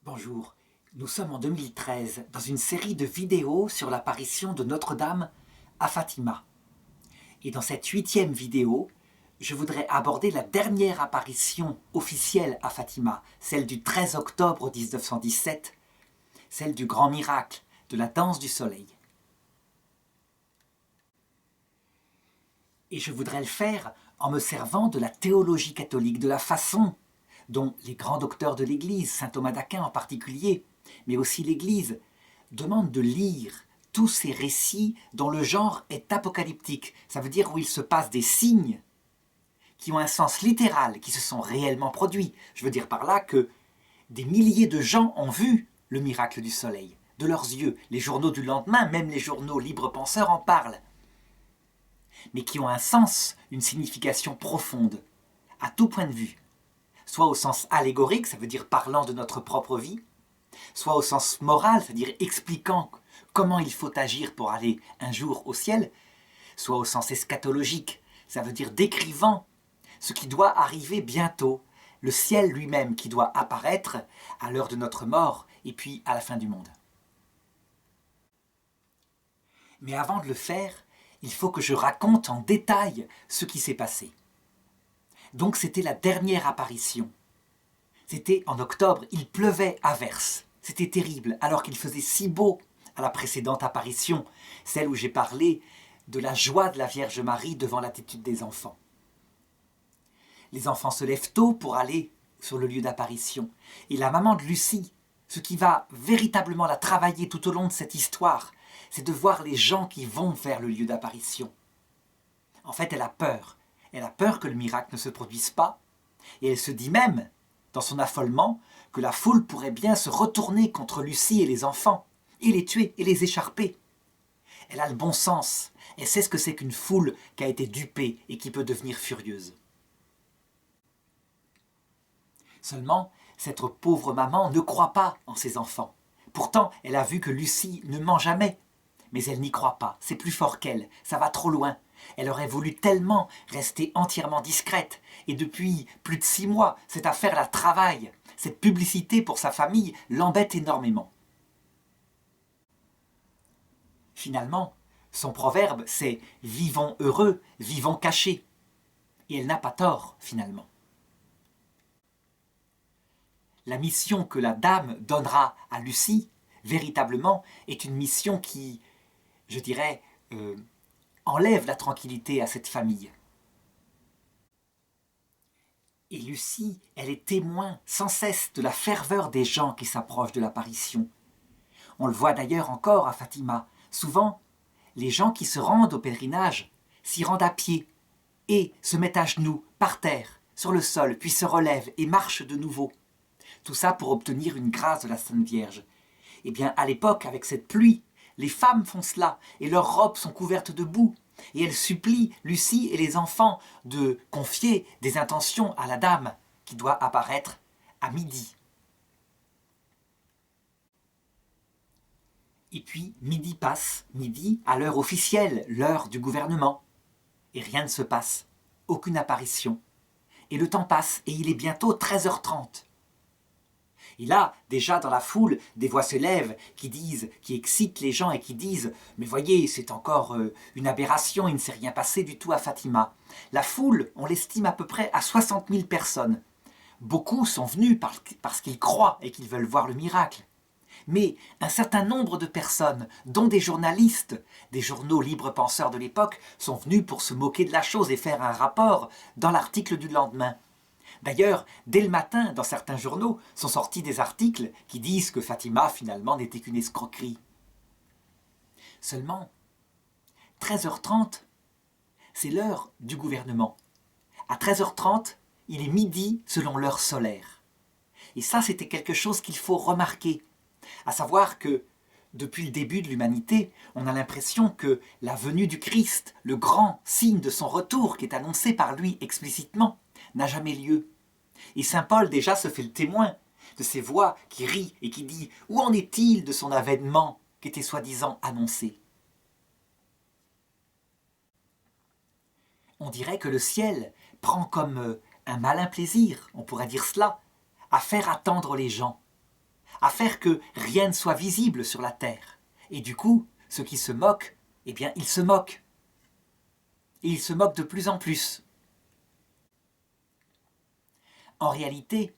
Bonjour, nous sommes en 2013 dans une série de vidéos sur l'apparition de Notre-Dame à Fatima. Et dans cette 8e vidéo, je voudrais aborder la dernière apparition officielle à Fatima, celle du 13 octobre 1917, celle du grand miracle de la danse du soleil. Et je voudrais le faire en me servant de la théologie catholique, de la façon dont les grands docteurs de l'Église, saint Thomas d'Aquin en particulier, mais aussi l'Église, demandent de lire tous ces récits dont le genre est apocalyptique. Ça veut dire où il se passe des signes qui ont un sens littéral, qui se sont réellement produits. Je veux dire par là que des milliers de gens ont vu le miracle du soleil, de leurs yeux. Les journaux du lendemain, même les journaux libres penseurs en parlent. Mais qui ont un sens, une signification profonde, à tout point de vue. Soit au sens allégorique, ça veut dire parlant de notre propre vie, soit au sens moral, c'est-à-dire expliquant comment il faut agir pour aller un jour au ciel, soit au sens eschatologique, ça veut dire décrivant ce qui doit arriver bientôt, le ciel lui-même qui doit apparaître à l'heure de notre mort et puis à la fin du monde. Mais avant de le faire, il faut que je raconte en détail ce qui s'est passé. Donc c'était la dernière apparition. C'était en octobre, il pleuvait à verse. C'était terrible, alors qu'il faisait si beau à la précédente apparition, celle où j'ai parlé de la joie de la Vierge Marie devant l'attitude des enfants. Les enfants se lèvent tôt pour aller sur le lieu d'apparition. Et la maman de Lucie, ce qui va véritablement la travailler tout au long de cette histoire, c'est de voir les gens qui vont vers le lieu d'apparition. En fait, elle a peur. Elle a peur que le miracle ne se produise pas. Et elle se dit même, dans son affolement, que la foule pourrait bien se retourner contre Lucie et les enfants, et les tuer et les écharper. Elle a le bon sens. Elle sait ce que c'est qu'une foule qui a été dupée et qui peut devenir furieuse. Seulement, cette pauvre maman ne croit pas en ses enfants. Pourtant, elle a vu que Lucie ne ment jamais. Mais elle n'y croit pas, c'est plus fort qu'elle, ça va trop loin. Elle aurait voulu tellement rester entièrement discrète. Et depuis plus de 6 mois, cette affaire la travaille. Cette publicité pour sa famille l'embête énormément. Finalement, son proverbe, c'est « vivons heureux, vivons cachés ». Et elle n'a pas tort, finalement. La mission que la dame donnera à Lucie, véritablement, est une mission qui, je dirais, enlève la tranquillité à cette famille. Et Lucie, elle est témoin sans cesse de la ferveur des gens qui s'approchent de l'apparition. On le voit d'ailleurs encore à Fatima. Souvent, les gens qui se rendent au pèlerinage s'y rendent à pied et se mettent à genoux, par terre, sur le sol, puis se relèvent et marchent de nouveau. Tout ça pour obtenir une grâce de la Sainte Vierge. Eh bien, à l'époque, avec cette pluie, les femmes font cela, et leurs robes sont couvertes de boue. Et elles supplient Lucie et les enfants de confier des intentions à la dame qui doit apparaître à midi. Et puis, midi passe, midi à l'heure officielle, l'heure du gouvernement. Et rien ne se passe, aucune apparition. Et le temps passe, et il est bientôt 13h30. Et là, déjà dans la foule, des voix se lèvent qui excitent les gens et qui disent « Mais voyez, c'est encore une aberration, il ne s'est rien passé du tout à Fatima. » La foule, on l'estime à peu près à 60 000 personnes. Beaucoup sont venus parce qu'ils croient et qu'ils veulent voir le miracle. Mais un certain nombre de personnes, dont des journalistes, des journaux libres penseurs de l'époque, sont venus pour se moquer de la chose et faire un rapport dans l'article du lendemain. D'ailleurs, dès le matin, dans certains journaux, sont sortis des articles qui disent que Fatima, finalement, n'était qu'une escroquerie. Seulement, 13h30, c'est l'heure du gouvernement. À 13h30, il est midi selon l'heure solaire. Et ça, c'était quelque chose qu'il faut remarquer. À savoir que, depuis le début de l'humanité, on a l'impression que la venue du Christ, le grand signe de son retour qui est annoncé par lui explicitement, n'a jamais lieu. Et saint Paul déjà se fait le témoin de ces voix qui rient et qui disent « Où en est-il de son avènement qui était soi-disant annoncé ?» On dirait que le ciel prend comme un malin plaisir, on pourrait dire cela, à faire attendre les gens, à faire que rien ne soit visible sur la terre. Et du coup, ceux qui se moquent, eh bien, ils se moquent. Et ils se moquent de plus en plus. En réalité,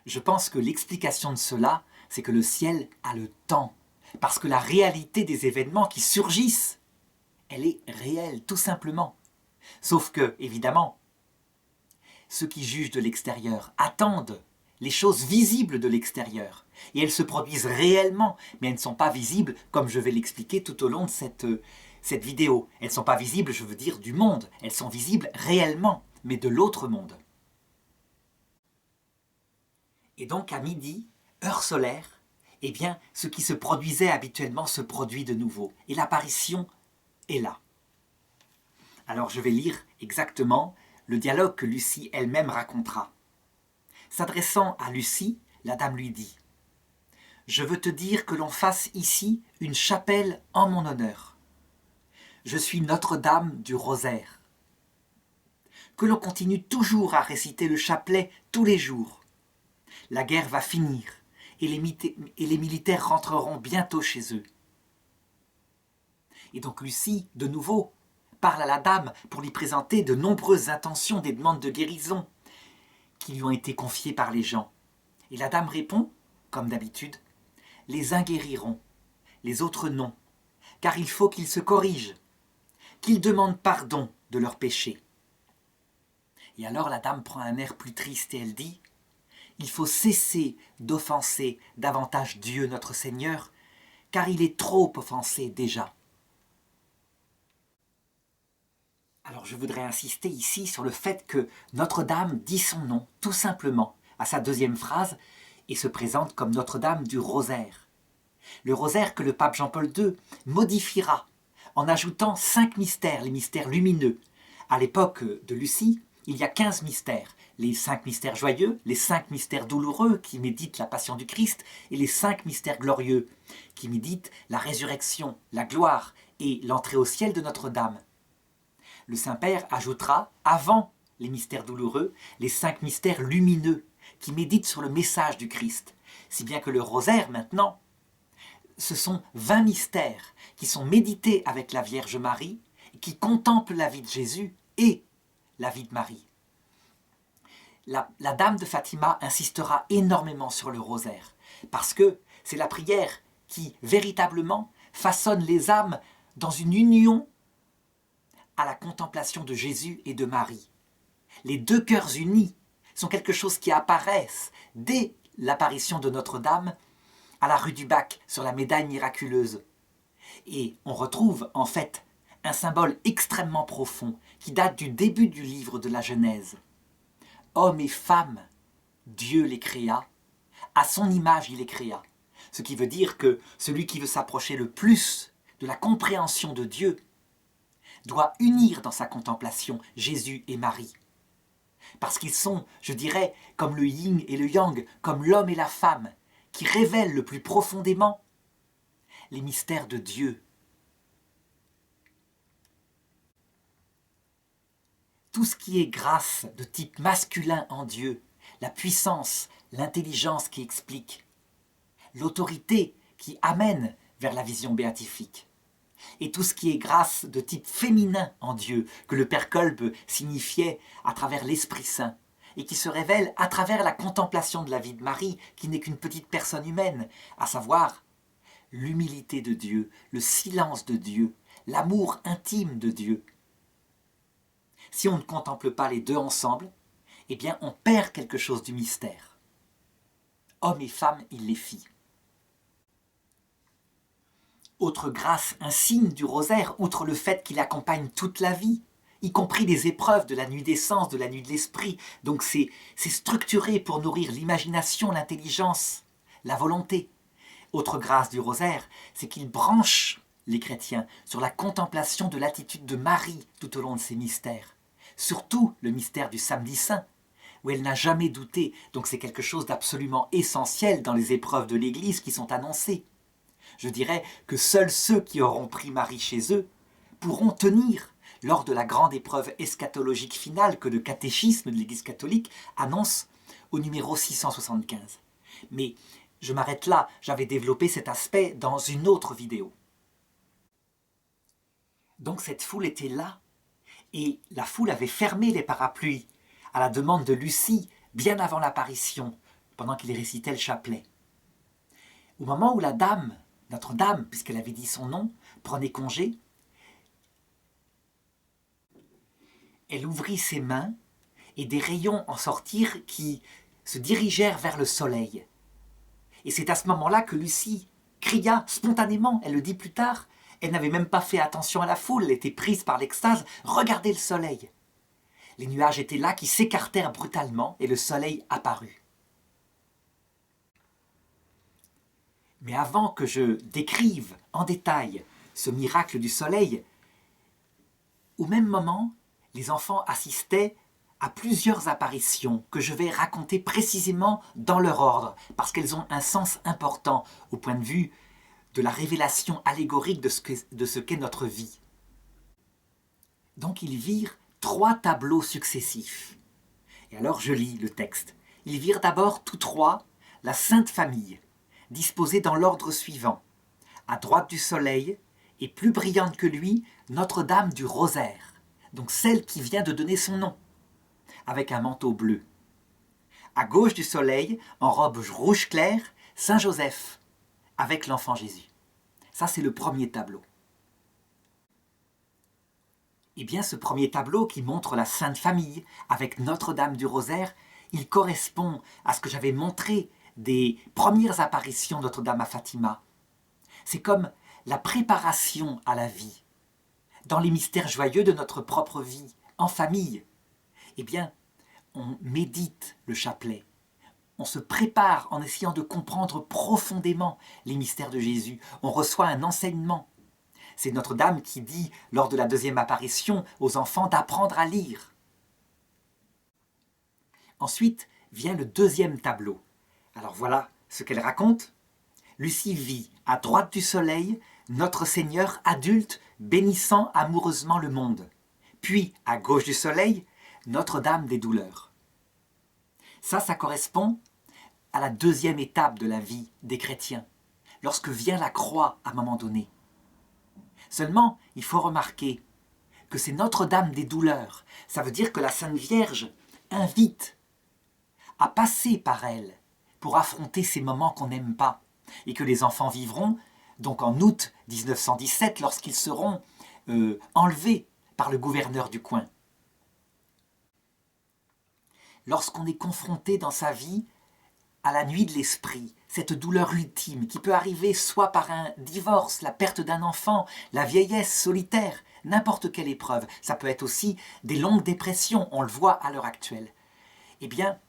je pense que l'explication de cela, c'est que le ciel a le temps. Parce que la réalité des événements qui surgissent, elle est réelle, tout simplement. Sauf que, évidemment, ceux qui jugent de l'extérieur attendent les choses visibles de l'extérieur. Et elles se produisent réellement, mais elles ne sont pas visibles, comme je vais l'expliquer tout au long de cette vidéo. Elles ne sont pas visibles, je veux dire, du monde. Elles sont visibles réellement, mais de l'autre monde. Et donc, à midi, heure solaire, eh bien, ce qui se produisait habituellement se produit de nouveau. Et l'apparition est là. Alors, je vais lire exactement le dialogue que Lucie elle-même racontera. S'adressant à Lucie, la dame lui dit « Je veux te dire que l'on fasse ici une chapelle en mon honneur. Je suis Notre-Dame du Rosaire. Que l'on continue toujours à réciter le chapelet tous les jours. La guerre va finir et les militaires rentreront bientôt chez eux. » Et donc Lucie, de nouveau, parle à la dame pour lui présenter de nombreuses intentions des demandes de guérison qui lui ont été confiées par les gens. Et la dame répond, comme d'habitude, « Les uns guériront, les autres non, car il faut qu'ils se corrigent, qu'ils demandent pardon de leurs péchés. » Et alors la dame prend un air plus triste et elle dit « Il faut cesser d'offenser davantage Dieu notre Seigneur, car il est trop offensé déjà. » Alors je voudrais insister ici sur le fait que Notre-Dame dit son nom, tout simplement, à sa deuxième phrase, et se présente comme Notre-Dame du Rosaire. Le rosaire que le pape Jean-Paul II modifiera en ajoutant 5 mystères, les mystères lumineux. À l'époque de Lucie, il y a 15 mystères. Les 5 mystères joyeux, les 5 mystères douloureux qui méditent la passion du Christ et les 5 mystères glorieux qui méditent la résurrection, la gloire et l'entrée au ciel de Notre-Dame. Le Saint-Père ajoutera, avant les mystères douloureux, les 5 mystères lumineux qui méditent sur le message du Christ. Si bien que le rosaire, maintenant, ce sont 20 mystères qui sont médités avec la Vierge Marie, qui contemplent la vie de Jésus et la vie de Marie. La Dame de Fatima insistera énormément sur le rosaire, parce que c'est la prière qui, véritablement, façonne les âmes dans une union à la contemplation de Jésus et de Marie. Les deux cœurs unis sont quelque chose qui apparaissent dès l'apparition de Notre-Dame à la rue du Bac, sur la médaille miraculeuse. Et on retrouve en fait un symbole extrêmement profond qui date du début du livre de la Genèse. Hommes et femmes, Dieu les créa, à son image il les créa. Ce qui veut dire que celui qui veut s'approcher le plus de la compréhension de Dieu doit unir dans sa contemplation Jésus et Marie. Parce qu'ils sont, je dirais, comme le yin et le yang, comme l'homme et la femme, qui révèlent le plus profondément les mystères de Dieu. Tout ce qui est grâce de type masculin en Dieu, la puissance, l'intelligence qui explique, l'autorité qui amène vers la vision béatifique, et tout ce qui est grâce de type féminin en Dieu, que le Père Kolbe signifiait à travers l'Esprit Saint, et qui se révèle à travers la contemplation de la vie de Marie, qui n'est qu'une petite personne humaine, à savoir l'humilité de Dieu, le silence de Dieu, l'amour intime de Dieu. Si on ne contemple pas les deux ensemble, eh bien on perd quelque chose du mystère. Hommes et femmes, il les fit. Autre grâce, un signe du rosaire, outre le fait qu'il accompagne toute la vie, y compris les épreuves de la nuit des sens, de la nuit de l'esprit. Donc c'est structuré pour nourrir l'imagination, l'intelligence, la volonté. Autre grâce du rosaire, c'est qu'il branche les chrétiens sur la contemplation de l'attitude de Marie tout au long de ces mystères. Surtout le mystère du Samedi Saint, où elle n'a jamais douté. Donc c'est quelque chose d'absolument essentiel dans les épreuves de l'Église qui sont annoncées. Je dirais que seuls ceux qui auront pris Marie chez eux pourront tenir lors de la grande épreuve eschatologique finale que le catéchisme de l'Église catholique annonce au numéro 675. Mais Je m'arrête là, j'avais développé cet aspect dans une autre vidéo. Donc cette foule était là, et la foule avait fermé les parapluies, à la demande de Lucie, bien avant l'apparition, pendant qu'il récitait le chapelet. Au moment où la dame, notre dame, puisqu'elle avait dit son nom, prenait congé, elle ouvrit ses mains, et des rayons en sortirent qui se dirigèrent vers le soleil. Et c'est à ce moment-là que Lucie cria spontanément, elle le dit plus tard, elle n'avait même pas fait attention à la foule, elle était prise par l'extase, regardez le soleil. Les nuages étaient là qui s'écartèrent brutalement et le soleil apparut. Mais avant que je décrive en détail ce miracle du soleil, au même moment, les enfants assistaient à plusieurs apparitions que je vais raconter précisément dans leur ordre, parce qu'elles ont un sens important au point de vue de la révélation allégorique de ce qu'est notre vie. Donc ils virent 3 tableaux successifs. Et alors je lis le texte. Ils virent d'abord tous 3 la Sainte Famille, disposée dans l'ordre suivant. À droite du soleil, et plus brillante que lui, Notre-Dame du Rosaire, donc celle qui vient de donner son nom, avec un manteau bleu. À gauche du soleil, en robe rouge clair, Saint Joseph, avec l'enfant Jésus. Ça, c'est le premier tableau. Eh bien, ce premier tableau qui montre la Sainte Famille avec Notre-Dame du Rosaire, il correspond à ce que j'avais montré des premières apparitions de Notre-Dame à Fatima. C'est comme la préparation à la vie. Dans les mystères joyeux de notre propre vie, en famille, eh bien, on médite le chapelet. On se prépare en essayant de comprendre profondément les mystères de Jésus. On reçoit un enseignement. C'est Notre-Dame qui dit, lors de la deuxième apparition, aux enfants d'apprendre à lire. Ensuite vient le deuxième tableau. Alors voilà ce qu'elle raconte. Lucie vit, à droite du soleil, notre Seigneur adulte bénissant amoureusement le monde. Puis, à gauche du soleil, Notre-Dame des douleurs. Ça correspond à la deuxième étape de la vie des chrétiens, lorsque vient la croix à un moment donné. Seulement, il faut remarquer que c'est Notre-Dame des douleurs. Ça veut dire que la Sainte Vierge invite à passer par elle pour affronter ces moments qu'on n'aime pas et que les enfants vivront, donc en août 1917, lorsqu'ils seront enlevés par le gouverneur du coin. Lorsqu'on est confronté dans sa vie à la nuit de l'esprit, cette douleur ultime qui peut arriver soit par un divorce, la perte d'un enfant, la vieillesse solitaire, n'importe quelle épreuve, ça peut être aussi des longues dépressions, on le voit à l'heure actuelle. Eh bien,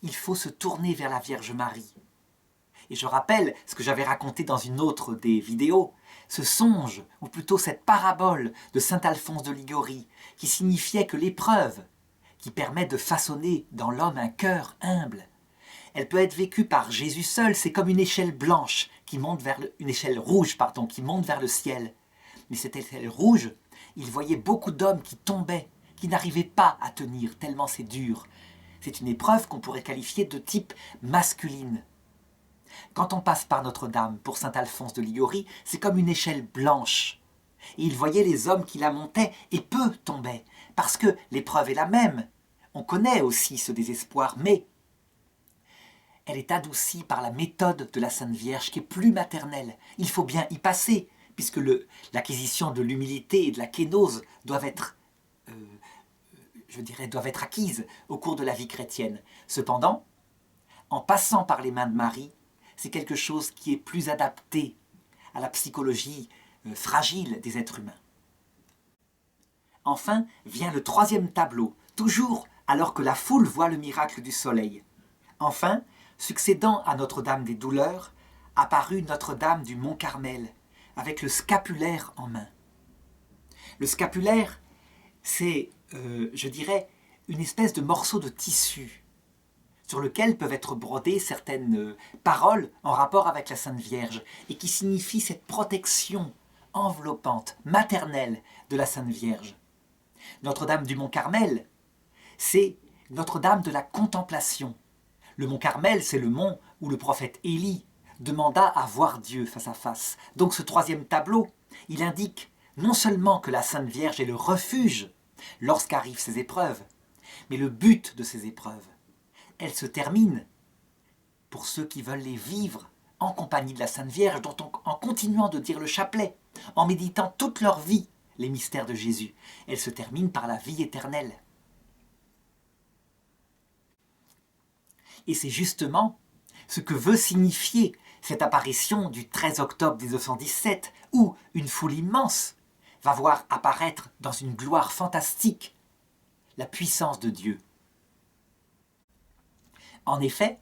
il faut se tourner vers la Vierge Marie. Et je rappelle ce que j'avais raconté dans une autre des vidéos, ce songe, ou plutôt cette parabole de saint Alphonse de Liguori, qui signifiait que l'épreuve, qui permet de façonner dans l'homme un cœur humble, elle peut être vécue par Jésus seul, c'est comme une échelle blanche qui monte vers une échelle rouge, qui monte vers le ciel. Mais cette échelle rouge, il voyait beaucoup d'hommes qui tombaient, qui n'arrivaient pas à tenir, tellement c'est dur. C'est une épreuve qu'on pourrait qualifier de type masculine. Quand on passe par Notre-Dame pour saint Alphonse de Liguori, c'est comme une échelle blanche. Et il voyait les hommes qui la montaient et peu tombaient, parce que l'épreuve est la même. On connaît aussi ce désespoir, mais elle est adoucie par la méthode de la Sainte Vierge qui est plus maternelle. Il faut bien y passer, puisque l'acquisition de l'humilité et de la kénose doivent être acquises au cours de la vie chrétienne. Cependant, en passant par les mains de Marie, c'est quelque chose qui est plus adapté à la psychologie fragile des êtres humains. Enfin, vient le troisième tableau, toujours alors que la foule voit le miracle du soleil. Enfin, succédant à Notre-Dame des douleurs, apparut Notre-Dame du Mont-Carmel, avec le scapulaire en main. Le scapulaire, c'est, je dirais, une espèce de morceau de tissu sur lequel peuvent être brodées certaines paroles en rapport avec la Sainte Vierge et qui signifient cette protection enveloppante, maternelle de la Sainte Vierge. Notre-Dame du Mont-Carmel, c'est Notre-Dame de la contemplation, Le mont Carmel, c'est le mont où le prophète Élie demanda à voir Dieu face à face. Donc ce troisième tableau, il indique non seulement que la Sainte Vierge est le refuge lorsqu'arrivent ces épreuves, mais le but de ces épreuves. Elles se terminent, pour ceux qui veulent les vivre, en compagnie de la Sainte Vierge, en continuant de dire le chapelet, en méditant toute leur vie les mystères de Jésus. Elles se terminent par la vie éternelle. Et c'est justement ce que veut signifier cette apparition du 13 octobre 1917, où une foule immense va voir apparaître dans une gloire fantastique la puissance de Dieu. En effet,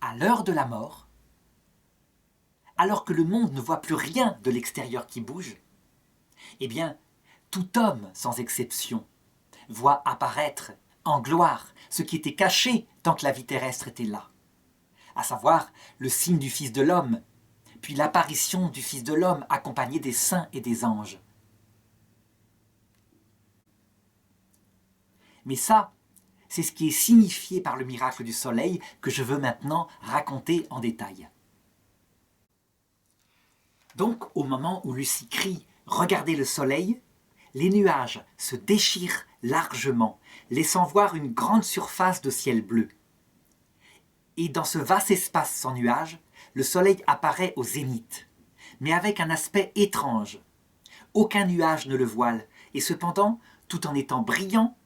à l'heure de la mort, alors que le monde ne voit plus rien de l'extérieur qui bouge, eh bien, tout homme, sans exception, voit apparaître en gloire ce qui était caché tant que la vie terrestre était là, à savoir le signe du Fils de l'homme, puis l'apparition du Fils de l'homme accompagné des saints et des anges. Mais ça, c'est ce qui est signifié par le miracle du soleil que je veux maintenant raconter en détail. Donc, au moment où Lucie crie « Regardez le soleil », les nuages se déchirent largement, laissant voir une grande surface de ciel bleu. Et dans ce vaste espace sans nuages, le soleil apparaît au zénith, mais avec un aspect étrange. Aucun nuage ne le voile, et cependant, tout en étant brillant,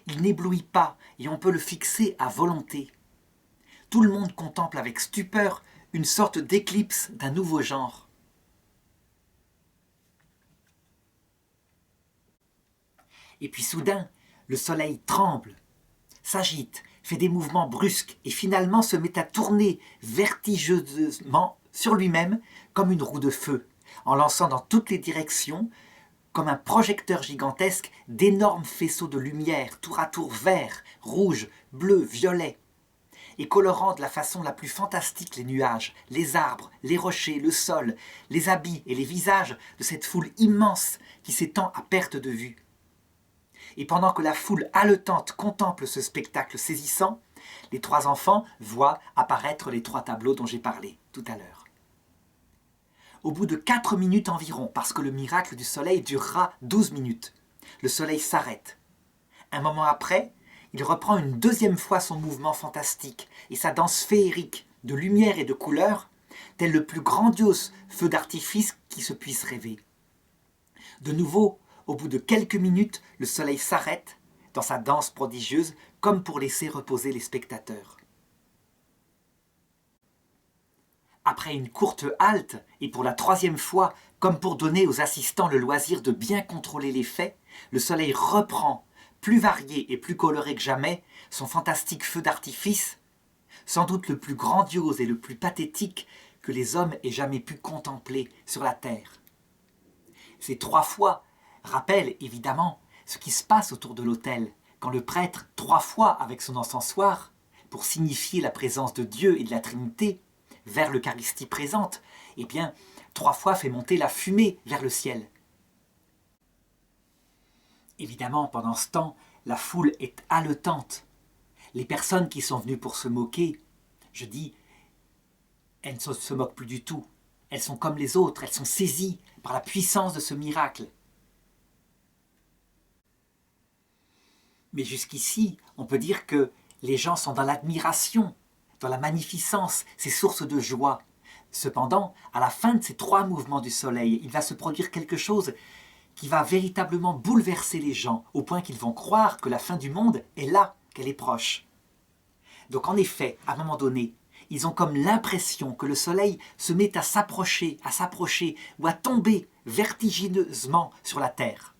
il n'éblouit pas et on peut le fixer à volonté. Tout le monde contemple avec stupeur une sorte d'éclipse d'un nouveau genre. Et puis soudain, le soleil tremble, s'agite, fait des mouvements brusques et finalement se met à tourner vertigineusement sur lui-même comme une roue de feu, en lançant dans toutes les directions, comme un projecteur gigantesque, d'énormes faisceaux de lumière, tour à tour vert, rouge, bleu, violet, et colorant de la façon la plus fantastique les nuages, les arbres, les rochers, le sol, les habits et les visages de cette foule immense qui s'étend à perte de vue. Et pendant que la foule haletante contemple ce spectacle saisissant, les trois enfants voient apparaître les trois tableaux dont j'ai parlé tout à l'heure. Au bout de 4 minutes environ, parce que le miracle du soleil durera 12 minutes, le soleil s'arrête. Un moment après, il reprend une deuxième fois son mouvement fantastique et sa danse féerique de lumière et de couleurs, tel le plus grandiose feu d'artifice qui se puisse rêver. De nouveau, au bout de quelques minutes, le soleil s'arrête dans sa danse prodigieuse comme pour laisser reposer les spectateurs. Après une courte halte, et pour la 3e fois, comme pour donner aux assistants le loisir de bien contrôler les faits, le soleil reprend, plus varié et plus coloré que jamais, son fantastique feu d'artifice, sans doute le plus grandiose et le plus pathétique que les hommes aient jamais pu contempler sur la terre. Ces 3 fois rappellent évidemment ce qui se passe autour de l'autel, quand le prêtre, 3 fois avec son encensoir, pour signifier la présence de Dieu et de la Trinité, vers l'Eucharistie présente, eh bien, 3 fois fait monter la fumée vers le ciel. Évidemment, pendant ce temps, la foule est haletante. Les personnes qui sont venues pour se moquer, je dis, elles ne se moquent plus du tout. Elles sont comme les autres, elles sont saisies par la puissance de ce miracle. Mais jusqu'ici, on peut dire que les gens sont dans l'admiration, dans la magnificence, ces sources de joie. Cependant, à la fin de ces 3 mouvements du soleil, il va se produire quelque chose qui va véritablement bouleverser les gens, au point qu'ils vont croire que la fin du monde est là, qu'elle est proche. Donc en effet, à un moment donné, ils ont comme l'impression que le soleil se met à s'approcher ou à tomber vertigineusement sur la terre.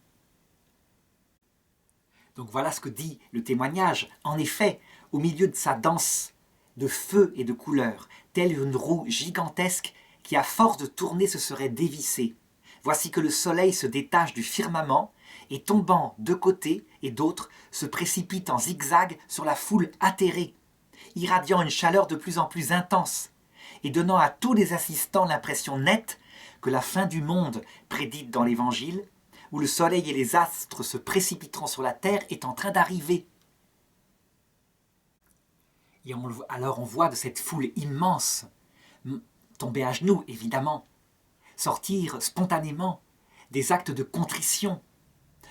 Donc voilà ce que dit le témoignage. En effet, au milieu de sa danse de feu et de couleurs, telle une roue gigantesque qui à force de tourner se serait dévissée. Voici que le soleil se détache du firmament et tombant de côté et d'autre se précipite en zigzag sur la foule atterrée, irradiant une chaleur de plus en plus intense et donnant à tous les assistants l'impression nette que la fin du monde prédite dans l'Évangile, où le soleil et les astres se précipiteront sur la terre, est en train d'arriver. Et alors on voit de cette foule immense tomber à genoux, évidemment, sortir spontanément des actes de contrition.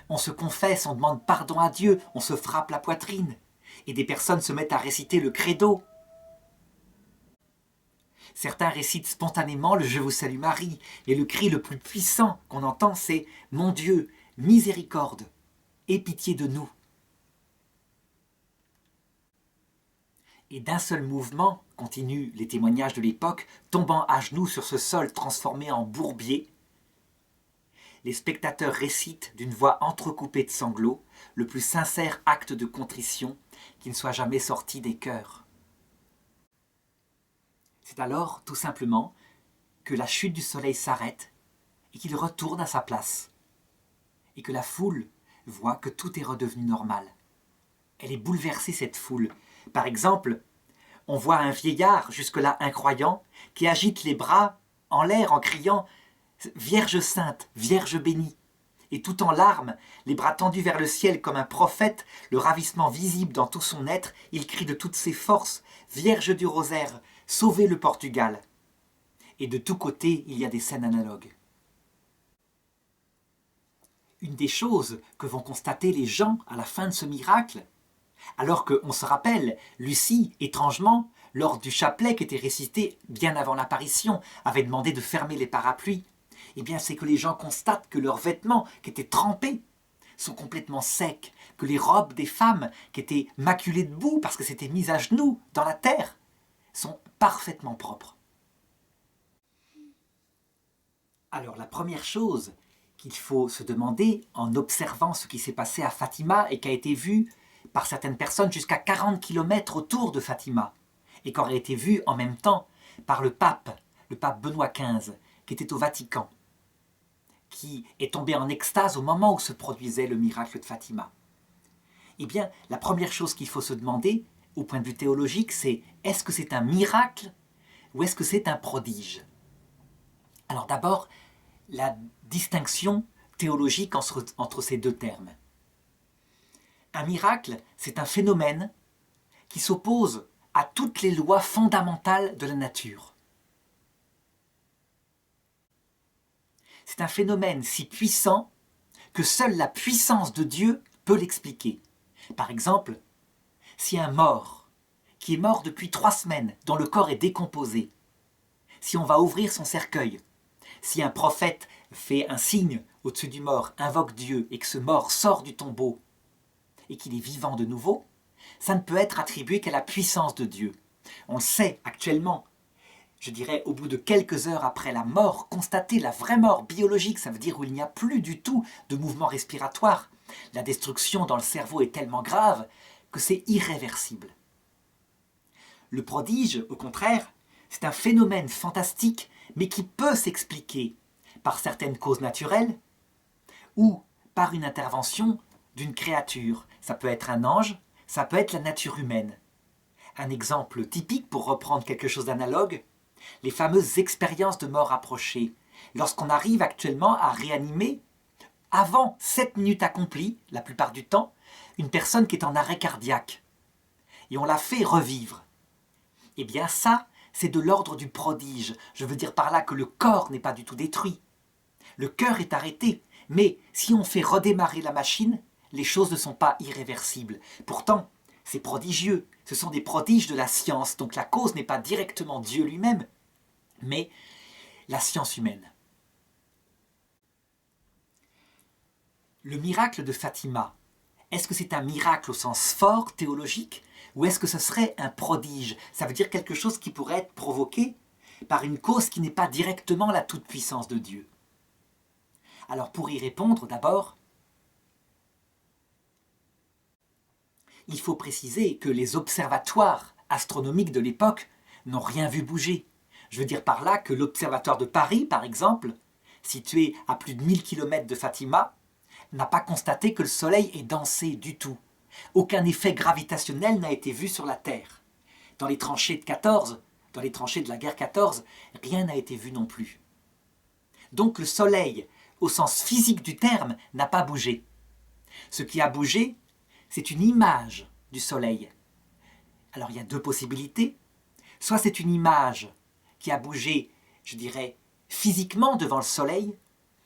On se confesse, on demande pardon à Dieu, on se frappe la poitrine, et des personnes se mettent à réciter le credo. Certains récitent spontanément le Je vous salue Marie, et le cri le plus puissant qu'on entend, c'est « Mon Dieu, miséricorde, aie pitié de nous ». Et d'un seul mouvement, continuent les témoignages de l'époque, tombant à genoux sur ce sol transformé en bourbier, les spectateurs récitent d'une voix entrecoupée de sanglots le plus sincère acte de contrition qui ne soit jamais sorti des cœurs. C'est alors, tout simplement, que la chute du soleil s'arrête et qu'il retourne à sa place, et que la foule voit que tout est redevenu normal. Elle est bouleversée, cette foule. Par exemple, on voit un vieillard, jusque-là incroyant, qui agite les bras en l'air en criant « Vierge sainte, Vierge bénie !» Et tout en larmes, les bras tendus vers le ciel comme un prophète, le ravissement visible dans tout son être, il crie de toutes ses forces « Vierge du rosaire, sauvez le Portugal !» Et de tous côtés, il y a des scènes analogues. Une des choses que vont constater les gens à la fin de ce miracle, alors qu'on se rappelle, Lucie, étrangement, lors du chapelet qui était récité bien avant l'apparition, avait demandé de fermer les parapluies, eh bien c'est que les gens constatent que leurs vêtements, qui étaient trempés, sont complètement secs, que les robes des femmes, qui étaient maculées de boue parce que c'était mis à genoux dans la terre, sont parfaitement propres. Alors la première chose qu'il faut se demander en observant ce qui s'est passé à Fatima et qui a été vu par certaines personnes jusqu'à 40 km autour de Fatima et qui aurait été vu en même temps par le pape Benoît XV, qui était au Vatican, qui est tombé en extase au moment où se produisait le miracle de Fatima. Eh bien, la première chose qu'il faut se demander, au point de vue théologique, c'est est-ce que c'est un miracle ou est-ce que c'est un prodige? Alors d'abord, la distinction théologique entre ces deux termes. Un miracle, c'est un phénomène qui s'oppose à toutes les lois fondamentales de la nature. C'est un phénomène si puissant que seule la puissance de Dieu peut l'expliquer. Par exemple, si un mort, qui est mort depuis 3 semaines, dont le corps est décomposé, si on va ouvrir son cercueil, si un prophète fait un signe au-dessus du mort, invoque Dieu et que ce mort sort du tombeau et qu'il est vivant de nouveau, ça ne peut être attribué qu'à la puissance de Dieu. On le sait actuellement, je dirais au bout de quelques heures après la mort, constater la vraie mort biologique, ça veut dire où il n'y a plus du tout de mouvement respiratoire. La destruction dans le cerveau est tellement grave que c'est irréversible. Le prodige, au contraire, c'est un phénomène fantastique, mais qui peut s'expliquer par certaines causes naturelles ou par une intervention d'une créature. Ça peut être un ange, ça peut être la nature humaine. Un exemple typique, pour reprendre quelque chose d'analogue, les fameuses expériences de mort approchée. Lorsqu'on arrive actuellement à réanimer, avant 7 minutes accomplies, la plupart du temps, une personne qui est en arrêt cardiaque, et on la fait revivre. Eh bien ça, c'est de l'ordre du prodige. Je veux dire par là que le corps n'est pas du tout détruit. Le cœur est arrêté, mais si on fait redémarrer la machine, les choses ne sont pas irréversibles. Pourtant, c'est prodigieux. Ce sont des prodiges de la science. Donc la cause n'est pas directement Dieu lui-même, mais la science humaine. Le miracle de Fatima, est-ce que c'est un miracle au sens fort théologique ou est-ce que ce serait un prodige? Ça veut dire quelque chose qui pourrait être provoqué par une cause qui n'est pas directement la toute-puissance de Dieu. Alors pour y répondre d'abord, il faut préciser que les observatoires astronomiques de l'époque n'ont rien vu bouger. Je veux dire par là que l'observatoire de Paris, par exemple, situé à plus de 1000 km de Fatima, n'a pas constaté que le Soleil ait dansé du tout. Aucun effet gravitationnel n'a été vu sur la Terre. Dans les tranchées de la guerre 14, rien n'a été vu non plus. Donc le Soleil, au sens physique du terme, n'a pas bougé. Ce qui a bougé, c'est une image du Soleil. Alors il y a deux possibilités. Soit c'est une image qui a bougé, je dirais, physiquement devant le soleil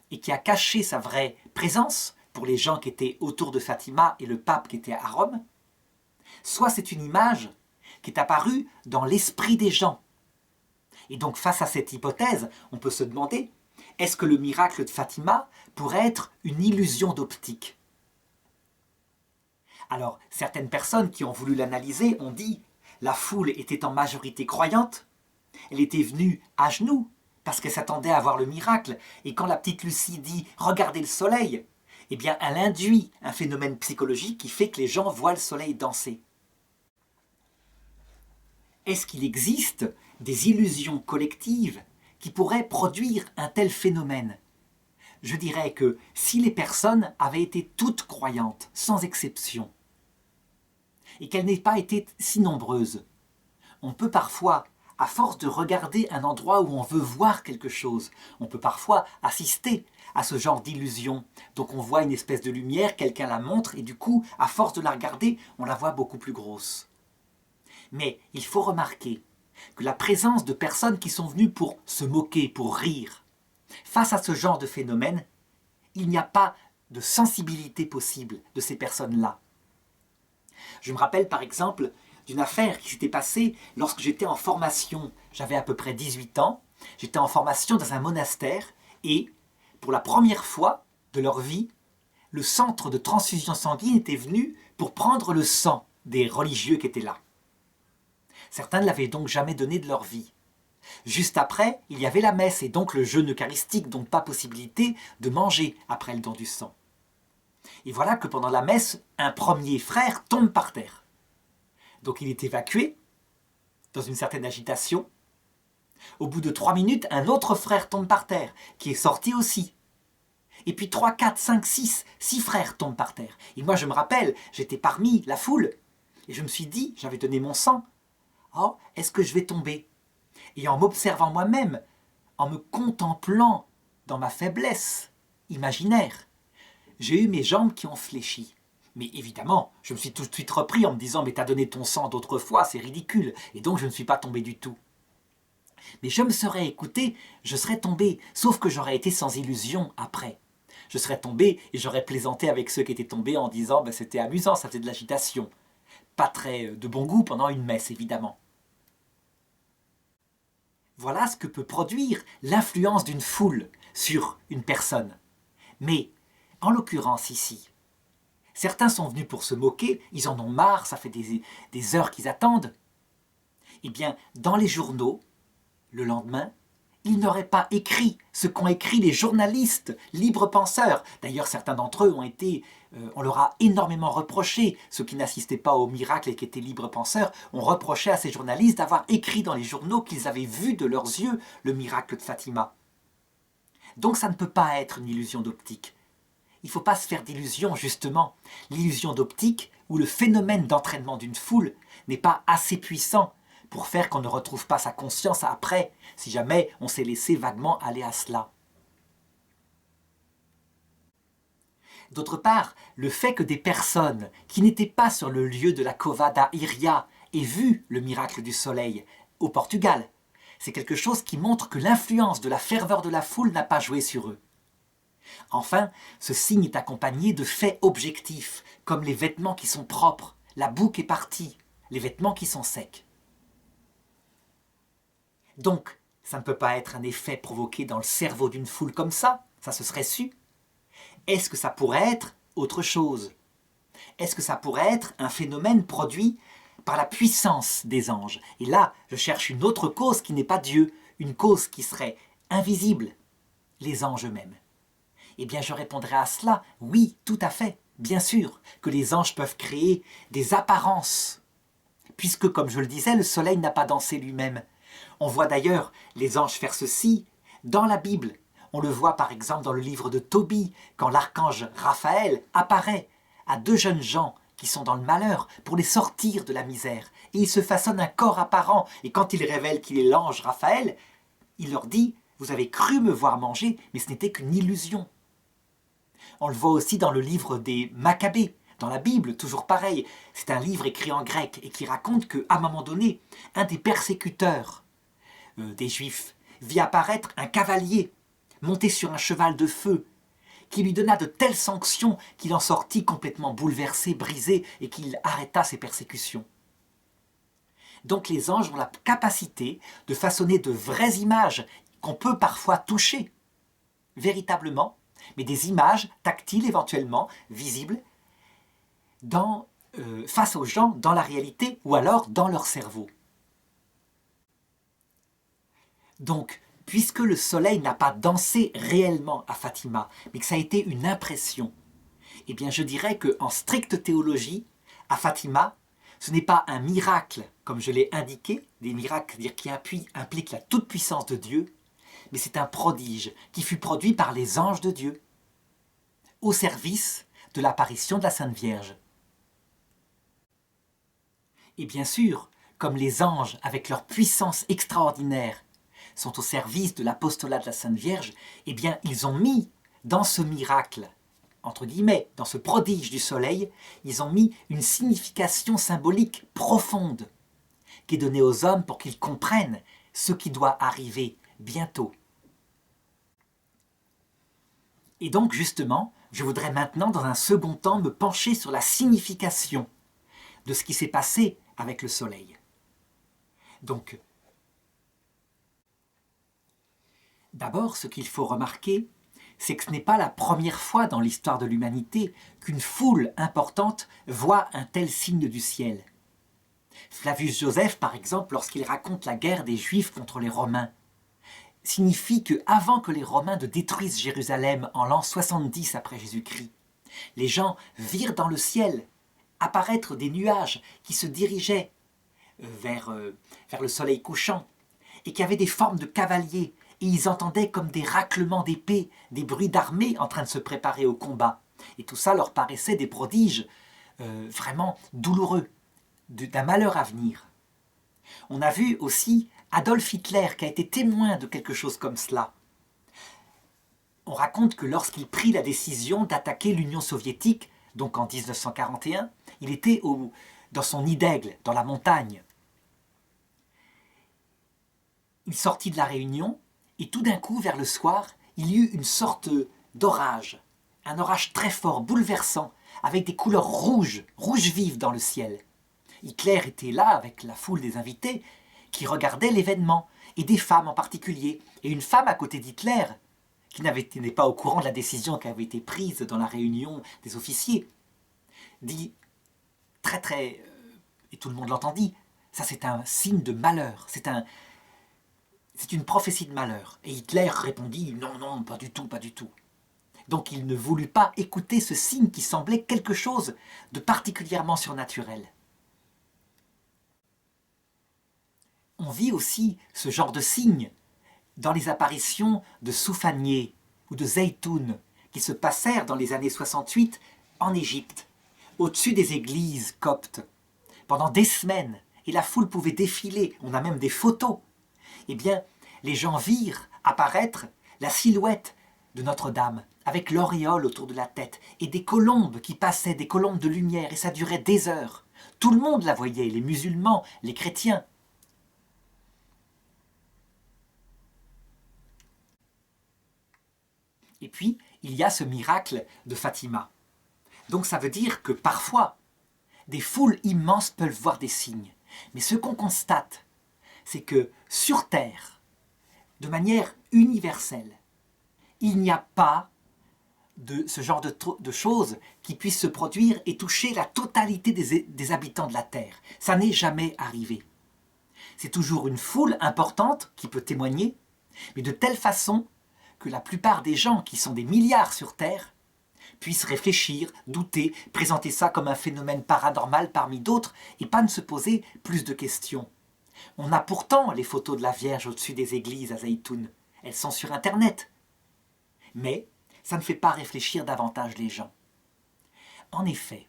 et qui a caché sa vraie présence pour les gens qui étaient autour de Fatima et le pape qui était à Rome. Soit c'est une image qui est apparue dans l'esprit des gens. Et donc face à cette hypothèse, on peut se demander, est-ce que le miracle de Fatima pourrait être une illusion d'optique? Alors, certaines personnes qui ont voulu l'analyser ont dit la foule était en majorité croyante, elle était venue à genoux parce qu'elle s'attendait à voir le miracle, et quand la petite Lucie dit « regardez le soleil », eh bien elle induit un phénomène psychologique qui fait que les gens voient le soleil danser. Est-ce qu'il existe des illusions collectives qui pourraient produire un tel phénomène? Je dirais que si les personnes avaient été toutes croyantes, sans exception, et qu'elles n'aient pas été si nombreuses, on peut parfois, à force de regarder un endroit où on veut voir quelque chose, on peut parfois assister à ce genre d'illusion. Donc on voit une espèce de lumière, quelqu'un la montre, et du coup, à force de la regarder, on la voit beaucoup plus grosse. Mais il faut remarquer que la présence de personnes qui sont venues pour se moquer, pour rire, face à ce genre de phénomène, il n'y a pas de sensibilité possible de ces personnes-là. Je me rappelle par exemple d'une affaire qui s'était passée lorsque j'étais en formation. J'avais à peu près 18 ans, j'étais en formation dans un monastère et, pour la première fois de leur vie, le centre de transfusion sanguine était venu pour prendre le sang des religieux qui étaient là. Certains ne l'avaient donc jamais donné de leur vie. Juste après, il y avait la messe et donc le jeûne eucharistique, donc pas possibilité de manger après le don du sang. Et voilà que pendant la messe, un premier frère tombe par terre. Donc il est évacué, dans une certaine agitation. Au bout de 3 minutes, un autre frère tombe par terre, qui est sorti aussi. Et puis 3, 4, 5, 6 frères tombent par terre. Et moi je me rappelle, j'étais parmi la foule, et je me suis dit, j'avais donné mon sang, oh, est-ce que je vais tomber? Et en m'observant moi-même, en me contemplant dans ma faiblesse imaginaire, j'ai eu mes jambes qui ont fléchi. Mais évidemment, je me suis tout de suite repris en me disant « mais t'as donné ton sang d'autres fois, c'est ridicule ». Et donc je ne suis pas tombé du tout. Mais je me serais écouté, je serais tombé, sauf que j'aurais été sans illusion après. Je serais tombé et j'aurais plaisanté avec ceux qui étaient tombés en disant « c'était amusant, ça faisait de l'agitation ». Pas très de bon goût pendant une messe, évidemment. Voilà ce que peut produire l'influence d'une foule sur une personne. Mais, en l'occurrence ici, certains sont venus pour se moquer, ils en ont marre, ça fait des heures qu'ils attendent. Eh bien, dans les journaux, le lendemain, ils n'auraient pas écrit ce qu'ont écrit les journalistes libres penseurs. D'ailleurs, certains d'entre eux on leur a énormément reproché, ceux qui n'assistaient pas au miracle et qui étaient libres penseurs, ont reproché à ces journalistes d'avoir écrit dans les journaux qu'ils avaient vu de leurs yeux le miracle de Fatima. Donc ça ne peut pas être une illusion d'optique. Il ne faut pas se faire d'illusions, justement. L'illusion d'optique, ou le phénomène d'entraînement d'une foule, n'est pas assez puissant pour faire qu'on ne retrouve pas sa conscience après, si jamais on s'est laissé vaguement aller à cela. D'autre part, le fait que des personnes qui n'étaient pas sur le lieu de la Cova da Iria aient vu le miracle du soleil au Portugal, c'est quelque chose qui montre que l'influence de la ferveur de la foule n'a pas joué sur eux. Enfin, ce signe est accompagné de faits objectifs, comme les vêtements qui sont propres, la boue qui est partie, les vêtements qui sont secs. Donc, ça ne peut pas être un effet provoqué dans le cerveau d'une foule comme ça se serait su. Est-ce que ça pourrait être autre chose? Est-ce que ça pourrait être un phénomène produit par la puissance des anges? Et là, je cherche une autre cause qui n'est pas Dieu, une cause qui serait invisible, les anges eux-mêmes. Eh bien, je répondrai à cela, oui, tout à fait, bien sûr, que les anges peuvent créer des apparences, puisque, comme je le disais, le soleil n'a pas dansé lui-même. On voit d'ailleurs les anges faire ceci dans la Bible. On le voit par exemple dans le livre de Tobie, quand l'archange Raphaël apparaît à 2 jeunes gens qui sont dans le malheur pour les sortir de la misère. Et il se façonne un corps apparent, et quand il révèle qu'il est l'ange Raphaël, il leur dit « Vous avez cru me voir manger, mais ce n'était qu'une illusion ». On le voit aussi dans le livre des Maccabées, dans la Bible, toujours pareil. C'est un livre écrit en grec et qui raconte qu'à un moment donné, un des persécuteurs des Juifs vit apparaître un cavalier monté sur un cheval de feu qui lui donna de telles sanctions qu'il en sortit complètement bouleversé, brisé et qu'il arrêta ses persécutions. Donc les anges ont la capacité de façonner de vraies images qu'on peut parfois toucher, véritablement, mais des images tactiles éventuellement, visibles, face aux gens, dans la réalité ou alors dans leur cerveau. Donc, puisque le soleil n'a pas dansé réellement à Fatima, mais que ça a été une impression, eh bien je dirais qu'en stricte théologie, à Fatima, ce n'est pas un miracle, comme je l'ai indiqué, des miracles c'est-à-dire qui impliquent la toute-puissance de Dieu, mais c'est un prodige qui fut produit par les anges de Dieu, au service de l'apparition de la Sainte Vierge. Et bien sûr, comme les anges, avec leur puissance extraordinaire, sont au service de l'apostolat de la Sainte Vierge, eh bien, ils ont mis dans ce miracle, entre guillemets, dans ce prodige du soleil, ils ont mis une signification symbolique profonde qui est donnée aux hommes pour qu'ils comprennent ce qui doit arriver bientôt. Et donc, justement, je voudrais maintenant, dans un second temps, me pencher sur la signification de ce qui s'est passé avec le soleil. Donc, d'abord, ce qu'il faut remarquer, c'est que ce n'est pas la première fois dans l'histoire de l'humanité qu'une foule importante voit un tel signe du ciel. Flavius Joseph, par exemple, lorsqu'il raconte la guerre des Juifs contre les Romains, signifie qu'avant que les Romains ne détruisent Jérusalem en l'an 70 après Jésus-Christ, les gens virent dans le ciel apparaître des nuages qui se dirigeaient vers le soleil couchant et qui avaient des formes de cavaliers, et ils entendaient comme des raclements d'épées, des bruits d'armées en train de se préparer au combat. Et tout ça leur paraissait des prodiges vraiment douloureux, d'un malheur à venir. On a vu aussi Adolf Hitler qui a été témoin de quelque chose comme cela. On raconte que lorsqu'il prit la décision d'attaquer l'Union soviétique, donc en 1941, il était dans son nid d'aigle, dans la montagne. Il sortit de la réunion et tout d'un coup, vers le soir, il y eut une sorte d'orage, un orage très fort, bouleversant, avec des couleurs rouges, rouges vives dans le ciel. Hitler était là avec la foule des invités qui regardaient l'événement, et des femmes en particulier. Et une femme à côté d'Hitler, qui n'était pas au courant de la décision qui avait été prise dans la réunion des officiers, dit et tout le monde l'entendit, ça c'est un signe de malheur, c'est une prophétie de malheur. Et Hitler répondit, non, non, pas du tout, pas du tout. Donc il ne voulut pas écouter ce signe qui semblait quelque chose de particulièrement surnaturel. On vit aussi ce genre de signe dans les apparitions de Soufanié ou de Zeytoun qui se passèrent dans les années 68 en Égypte, au-dessus des églises coptes, pendant des semaines, et la foule pouvait défiler, on a même des photos. Eh bien, les gens virent apparaître la silhouette de Notre-Dame, avec l'auréole autour de la tête, et des colombes qui passaient, des colombes de lumière, et ça durait des heures. Tout le monde la voyait, les musulmans, les chrétiens. Et puis, il y a ce miracle de Fatima. Donc ça veut dire que parfois, des foules immenses peuvent voir des signes. Mais ce qu'on constate, c'est que sur Terre, de manière universelle, il n'y a pas de ce genre de choses qui puissent se produire et toucher la totalité des habitants de la Terre. Ça n'est jamais arrivé. C'est toujours une foule importante qui peut témoigner, mais de telle façon que la plupart des gens, qui sont des milliards sur Terre, puissent réfléchir, douter, présenter ça comme un phénomène paranormal parmi d'autres et pas ne se poser plus de questions. On a pourtant les photos de la Vierge au-dessus des églises à Zeytoun. Elles sont sur Internet. Mais ça ne fait pas réfléchir davantage les gens. En effet,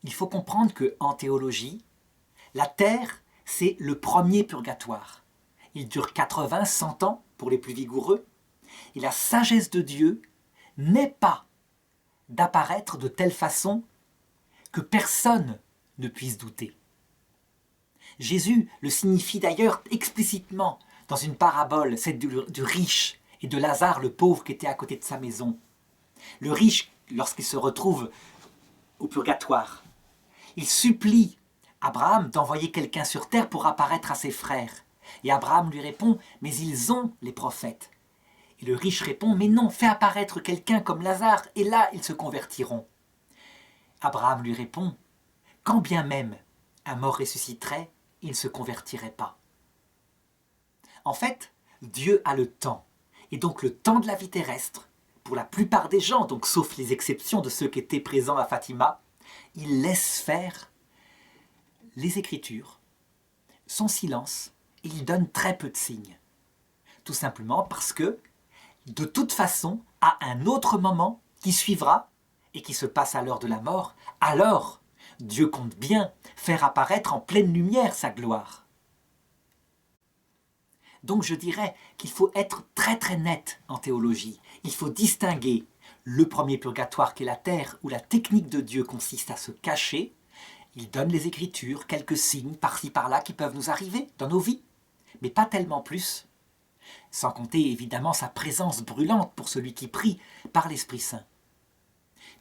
il faut comprendre qu'en théologie, la Terre, c'est le premier purgatoire. Il dure 80, 100 ans pour les plus vigoureux. Et la sagesse de Dieu n'est pas d'apparaître de telle façon que personne ne puisse douter. Jésus le signifie d'ailleurs explicitement dans une parabole, celle du riche et de Lazare le pauvre qui était à côté de sa maison. Le riche, lorsqu'il se retrouve au purgatoire, il supplie Abraham d'envoyer quelqu'un sur terre pour apparaître à ses frères. Et Abraham lui répond « Mais ils ont les prophètes ». Et le riche répond « Mais non, fais apparaître quelqu'un comme Lazare, et là ils se convertiront ». Abraham lui répond « Quand bien même un mort ressusciterait, il ne se convertirait pas ». En fait, Dieu a le temps, et donc le temps de la vie terrestre, pour la plupart des gens, donc sauf les exceptions de ceux qui étaient présents à Fatima, il laisse faire les Écritures, son silence, et il donne très peu de signes. Tout simplement parce que, de toute façon, à un autre moment qui suivra, et qui se passe à l'heure de la mort, alors Dieu compte bien faire apparaître en pleine lumière sa gloire. Donc je dirais qu'il faut être très très net en théologie. Il faut distinguer le premier purgatoire qui est la terre, où la technique de Dieu consiste à se cacher. Il donne les Écritures, quelques signes par-ci par-là qui peuvent nous arriver dans nos vies, mais pas tellement plus. Sans compter évidemment sa présence brûlante pour celui qui prie par l'Esprit Saint.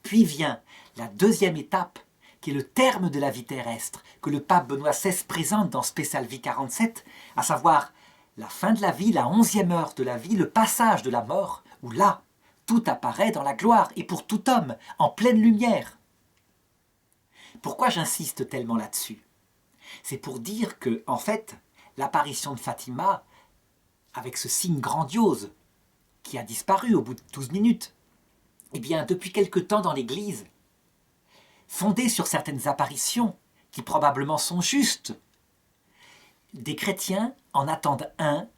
Puis vient la deuxième étape, qui est le terme de la vie terrestre, que le pape Benoît XVI présente dans Spécial Vie 47, à savoir la fin de la vie, la 11e heure de la vie, le passage de la mort, où là, tout apparaît dans la gloire et pour tout homme, en pleine lumière. Pourquoi j'insiste tellement là-dessus? C'est pour dire que, en fait, l'apparition de Fatima, avec ce signe grandiose, qui a disparu au bout de 12 minutes, eh bien, depuis quelque temps dans l'Église, fondée sur certaines apparitions, qui probablement sont justes, des chrétiens en attendent un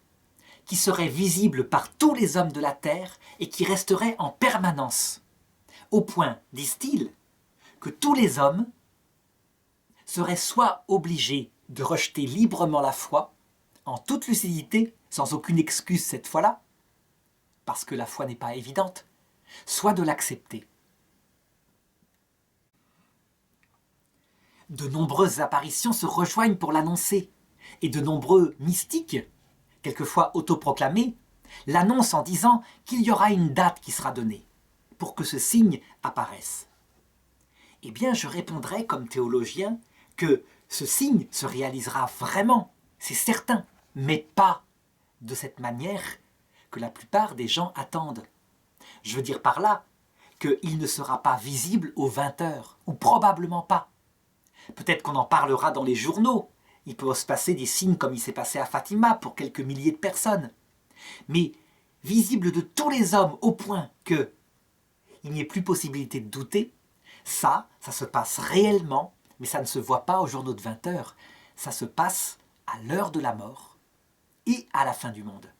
qui serait visible par tous les hommes de la terre et qui resterait en permanence, au point, disent-ils, que tous les hommes seraient soit obligés de rejeter librement la foi, en toute lucidité, sans aucune excuse cette fois-là, parce que la foi n'est pas évidente, soit de l'accepter. De nombreuses apparitions se rejoignent pour l'annoncer, et de nombreux mystiques, quelquefois autoproclamés, l'annoncent en disant qu'il y aura une date qui sera donnée, pour que ce signe apparaisse. Eh bien, je répondrai comme théologien que ce signe se réalisera vraiment, c'est certain, mais pas de cette manière que la plupart des gens attendent. Je veux dire par là qu'il ne sera pas visible aux 20 heures, ou probablement pas. Peut-être qu'on en parlera dans les journaux. Il peut se passer des signes comme il s'est passé à Fatima pour quelques milliers de personnes. Mais visible de tous les hommes au point qu'il n'y ait plus possibilité de douter, ça se passe réellement, mais ça ne se voit pas aux journaux de 20 heures. Ça se passe à l'heure de la mort et à la fin du monde.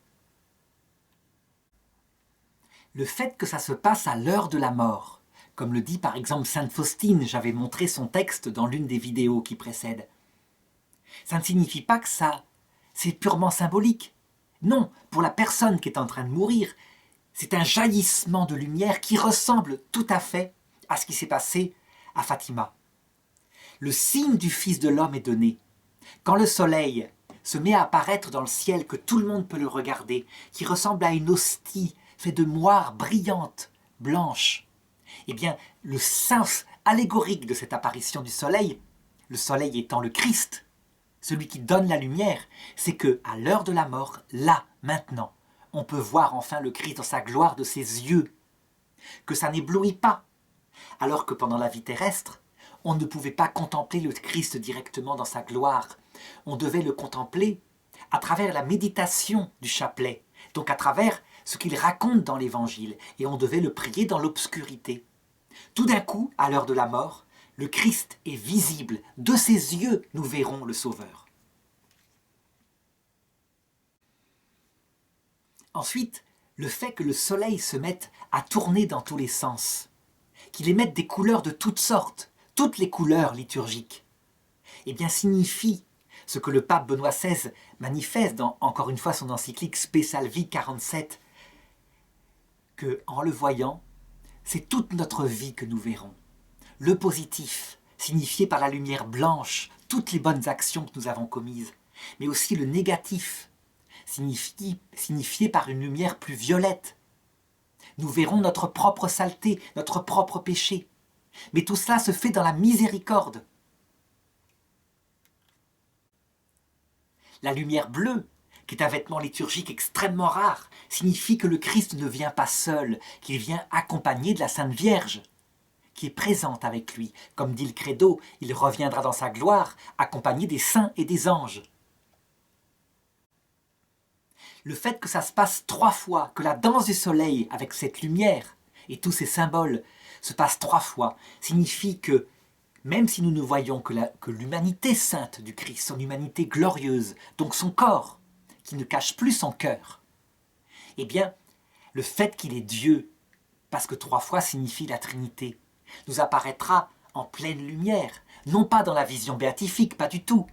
Le fait que ça se passe à l'heure de la mort, comme le dit par exemple Sainte Faustine, j'avais montré son texte dans l'une des vidéos qui précèdent, ça ne signifie pas que c'est purement symbolique. Non, pour la personne qui est en train de mourir, c'est un jaillissement de lumière qui ressemble tout à fait à ce qui s'est passé à Fatima. Le signe du Fils de l'homme est donné. Quand le soleil se met à apparaître dans le ciel, que tout le monde peut le regarder, qui ressemble à une hostie faite de moire brillante, blanche, eh bien, le sens allégorique de cette apparition du soleil, le soleil étant le Christ, celui qui donne la lumière, c'est que à l'heure de la mort, là, maintenant, on peut voir enfin le Christ dans sa gloire de ses yeux, que ça n'éblouit pas, alors que pendant la vie terrestre, on ne pouvait pas contempler le Christ directement dans sa gloire. On devait le contempler à travers la méditation du chapelet, donc à travers ce qu'il raconte dans l'Évangile, et on devait le prier dans l'obscurité. Tout d'un coup, à l'heure de la mort, le Christ est visible. De ses yeux, nous verrons le Sauveur. Ensuite, le fait que le soleil se mette à tourner dans tous les sens, qu'il émette des couleurs de toutes sortes, toutes les couleurs liturgiques, eh bien signifie ce que le pape Benoît XVI manifeste dans, encore une fois, son encyclique Spécial Vie 47, qu'en le voyant, c'est toute notre vie que nous verrons. Le positif, signifié par la lumière blanche, toutes les bonnes actions que nous avons commises, mais aussi le négatif, signifié par une lumière plus violette. Nous verrons notre propre saleté, notre propre péché. Mais tout cela se fait dans la miséricorde. La lumière bleue, qui est un vêtement liturgique extrêmement rare, signifie que le Christ ne vient pas seul, qu'il vient accompagné de la Sainte Vierge, qui est présente avec lui. Comme dit le Credo, il reviendra dans sa gloire, accompagné des saints et des anges. Le fait que ça se passe 3 fois, que la danse du soleil avec cette lumière et tous ces symboles se passe 3 fois, signifie que même si nous ne voyons que l'humanité sainte du Christ, son humanité glorieuse, donc son corps, qui ne cache plus son cœur, eh bien, le fait qu'il est Dieu, parce que 3 fois signifie la Trinité, nous apparaîtra en pleine lumière, non pas dans la vision béatifique, pas du tout.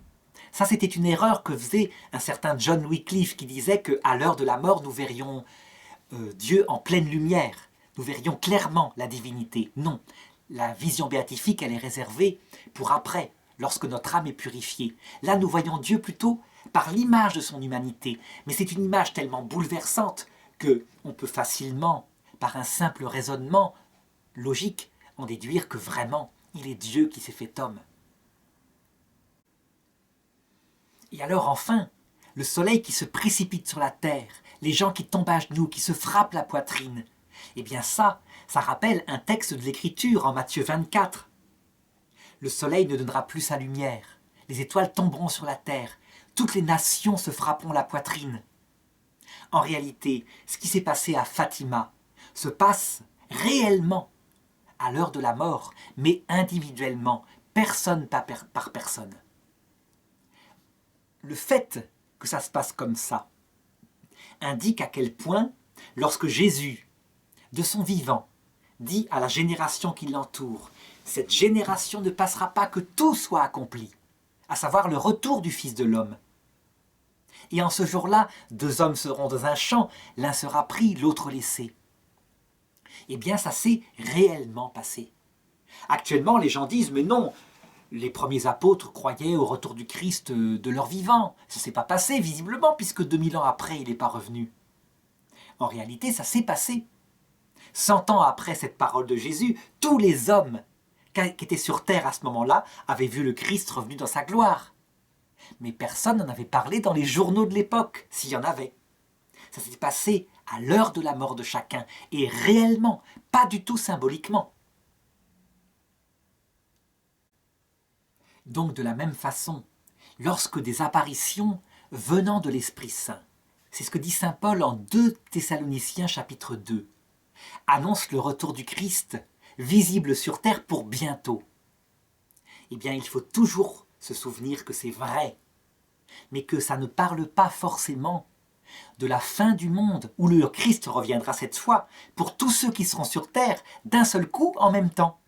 Ça, c'était une erreur que faisait un certain John Wycliffe qui disait qu'à l'heure de la mort, nous verrions Dieu en pleine lumière. Nous verrions clairement la divinité. Non, la vision béatifique, elle est réservée pour après, lorsque notre âme est purifiée. Là, nous voyons Dieu plutôt par l'image de son humanité. Mais c'est une image tellement bouleversante qu'on peut facilement, par un simple raisonnement logique, en déduire que vraiment, il est Dieu qui s'est fait homme. Et alors enfin, le soleil qui se précipite sur la terre, les gens qui tombent à genoux, qui se frappent la poitrine, eh bien ça rappelle un texte de l'Écriture en Matthieu 24. Le soleil ne donnera plus sa lumière, les étoiles tomberont sur la terre, toutes les nations se frapperont la poitrine. En réalité, ce qui s'est passé à Fatima se passe réellement à l'heure de la mort, mais individuellement, personne par personne. Le fait que ça se passe comme ça indique à quel point, lorsque Jésus, de son vivant, dit à la génération qui l'entoure, cette génération ne passera pas que tout soit accompli, à savoir le retour du Fils de l'homme. Et en ce jour-là, 2 hommes seront dans un champ, l'un sera pris, l'autre laissé. Eh bien, ça s'est réellement passé. Actuellement, les gens disent, mais non, les premiers apôtres croyaient au retour du Christ de leur vivant. Ça ne s'est pas passé, visiblement, puisque 2000 ans après, il n'est pas revenu. En réalité, ça s'est passé. 100 ans après cette parole de Jésus, tous les hommes qui étaient sur terre à ce moment-là avaient vu le Christ revenu dans sa gloire. Mais personne n'en avait parlé dans les journaux de l'époque, s'il y en avait. Ça s'est passé à l'heure de la mort de chacun, et réellement, pas du tout symboliquement. Donc de la même façon, lorsque des apparitions venant de l'Esprit Saint, c'est ce que dit saint Paul en 2 Thessaloniciens chapitre 2, annonce le retour du Christ, visible sur terre pour bientôt. Eh bien, il faut toujours se souvenir que c'est vrai, mais que ça ne parle pas forcément de la fin du monde, où le Christ reviendra cette fois, pour tous ceux qui seront sur terre, d'un seul coup, en même temps.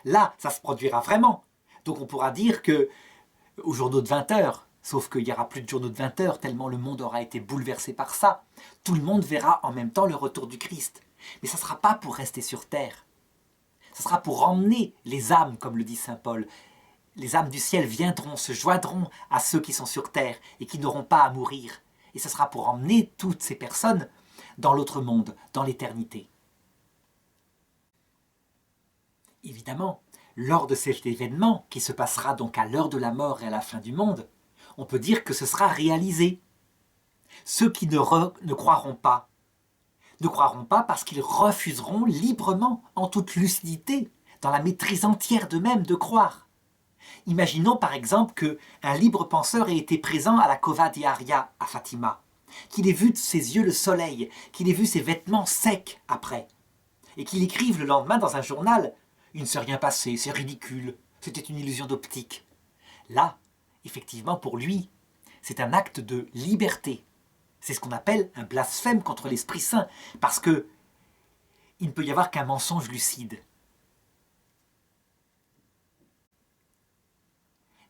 Là, ça se produira vraiment. Donc on pourra dire que, aux journaux de 20 heures, sauf qu'il n'y aura plus de journaux de 20 heures, tellement le monde aura été bouleversé par ça, tout le monde verra en même temps le retour du Christ. Mais ça ne sera pas pour rester sur terre. Ça sera pour emmener les âmes, comme le dit saint Paul. Les âmes du ciel viendront, se joindront à ceux qui sont sur terre et qui n'auront pas à mourir. Et ce sera pour emmener toutes ces personnes dans l'autre monde, dans l'éternité. Évidemment, lors de cet événement, qui se passera donc à l'heure de la mort et à la fin du monde, on peut dire que ce sera réalisé. Ceux qui ne croiront pas parce qu'ils refuseront librement, en toute lucidité, dans la maîtrise entière d'eux-mêmes, de croire. Imaginons par exemple qu'un libre penseur ait été présent à la Cova di Aria à Fatima, qu'il ait vu de ses yeux le soleil, qu'il ait vu ses vêtements secs après, et qu'il écrive le lendemain dans un journal « Il ne s'est rien passé, c'est ridicule, c'était une illusion d'optique ». Là, effectivement, pour lui, c'est un acte de liberté. C'est ce qu'on appelle un blasphème contre l'Esprit Saint, parce que il ne peut y avoir qu'un mensonge lucide.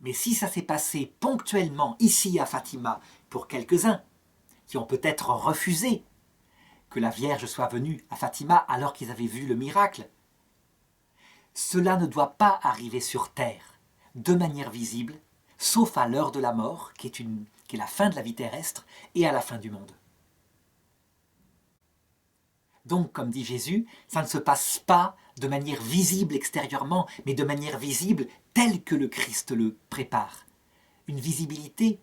Mais si ça s'est passé ponctuellement ici à Fatima pour quelques-uns, qui ont peut-être refusé que la Vierge soit venue à Fatima alors qu'ils avaient vu le miracle, cela ne doit pas arriver sur terre de manière visible, sauf à l'heure de la mort, qui est la fin de la vie terrestre, et à la fin du monde. Donc, comme dit Jésus, ça ne se passe pas de manière visible extérieurement, mais de manière visible telle que le Christ le prépare. Une visibilité